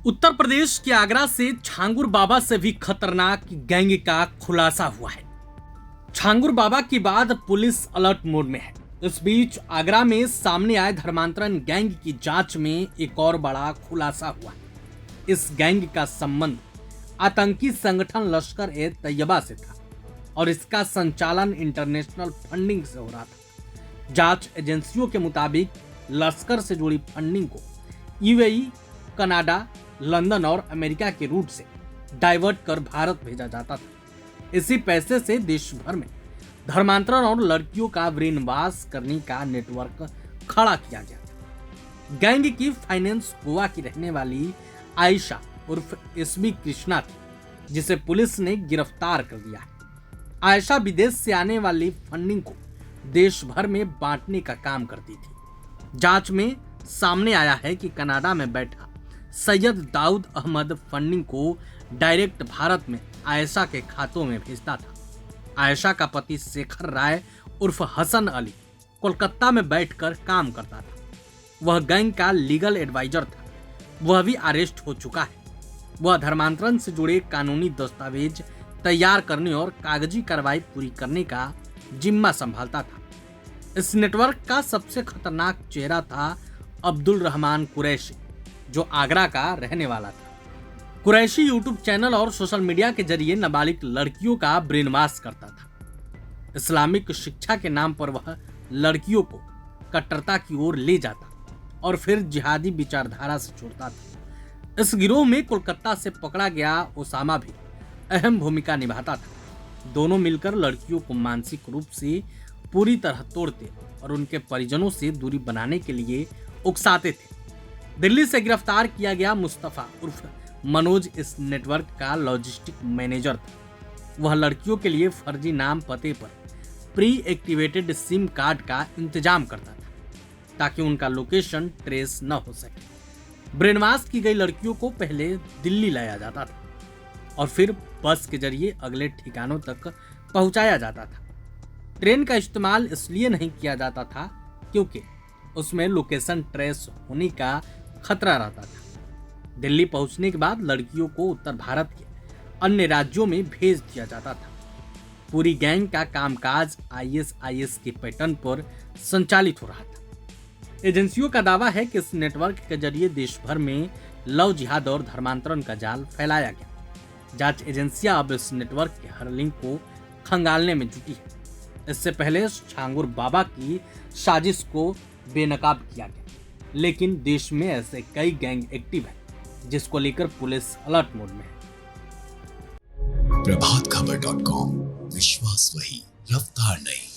उत्तर प्रदेश के आगरा से छांगुर बाबा से भी खतरनाक गैंग का खुलासा हुआ है। छांगुर बाबा के बाद पुलिस अलर्ट मोड में है। इस बीच आगरा में सामने आए धर्मांतरण गैंग की जांच में एक और बड़ा खुलासा हुआ है। इस गैंग का संबंध आतंकी संगठन लश्कर ए तैयबा से था और इसका संचालन इंटरनेशनल फंडिंग से हो रहा था। जांच एजेंसियों के मुताबिक लश्कर से जुड़ी फंडिंग को यूएई, कनाडा, लंदन और अमेरिका के रूट से डाइवर्ट कर भारत भेजा जाता था। इसी पैसे से देश भर में धर्मांतरण और लड़कियों का ब्रेनवाश करने का नेटवर्क खड़ा किया गया था। गैंग की फाइनेंस गोवा की रहने वाली आयशा उर्फ एसबी कृष्णा थी, जिसे पुलिस ने गिरफ्तार कर लिया है। आयशा विदेश से आने वाली फंडिंग को देश भर में बांटने का काम करती थी। जांच में सामने आया है कि कनाडा में बैठा सैयद दाऊद अहमद फंडिंग को डायरेक्ट भारत में आयशा के खातों में भेजता था। आयशा का पति शेखर राय उर्फ हसन अली कोलकाता में बैठकर काम करता था। वह गैंग का लीगल एडवाइजर था। वह भी अरेस्ट हो चुका है। वह धर्मांतरण से जुड़े कानूनी दस्तावेज तैयार करने और कागजी कार्रवाई पूरी करने का जिम्मा संभालता था। इस नेटवर्क का सबसे खतरनाक चेहरा था अब्दुल रहमान कुरैशी, जो आगरा का रहने वाला था। कुरैशी यूट्यूब चैनल और सोशल मीडिया के जरिए नाबालिग लड़कियों का ब्रेनवाश करता था। इस्लामिक शिक्षा के नाम पर वह लड़कियों को कट्टरता की ओर ले जाता और फिर जिहादी विचारधारा से जोड़ता था। इस गिरोह में कोलकाता से पकड़ा गया ओसामा भी अहम भूमिका निभाता था। दोनों मिलकर लड़कियों को मानसिक रूप से पूरी तरह तोड़ते और उनके परिजनों से दूरी बनाने के लिए उकसाते थे। दिल्ली से गिरफ्तार किया गया मुस्तफा उर्फ मनोज इस नेटवर्क का लॉजिस्टिक मैनेजर था। वह लड़कियों के लिए फर्जी नाम पते पर प्री एक्टिवेटेड सिम कार्ड का इंतजाम करता था, ताकि उनका लोकेशन ट्रेस न हो सके। ब्रेनवाश की गई लड़कियों को पहले दिल्ली लाया जाता था और फिर बस के जरिए अगले ठिकानों तक पहुंचाया जाता था। ट्रेन का इस्तेमाल इसलिए नहीं किया जाता था क्योंकि उसमें लोकेशन ट्रेस होने का खतरा रहता था। दिल्ली पहुंचने के बाद लड़कियों को उत्तर भारत के अन्य राज्यों में भेज दिया जाता था। पूरी गैंग का कामकाज आईएसआईएस के पैटर्न पर संचालित हो रहा था। एजेंसियों का दावा है कि इस नेटवर्क के जरिए देश भर में लव जिहाद और धर्मांतरण का जाल फैलाया गया। जांच एजेंसियां अब इस नेटवर्क के हर लिंक को खंगालने में जुटी है। इससे पहले छांगुर बाबा की साजिश को बेनकाब किया गया, लेकिन देश में ऐसे कई गैंग एक्टिव हैं, जिसको लेकर पुलिस अलर्ट मोड में है। प्रभातखबर.com, विश्वास वही, रफ्तार नहीं।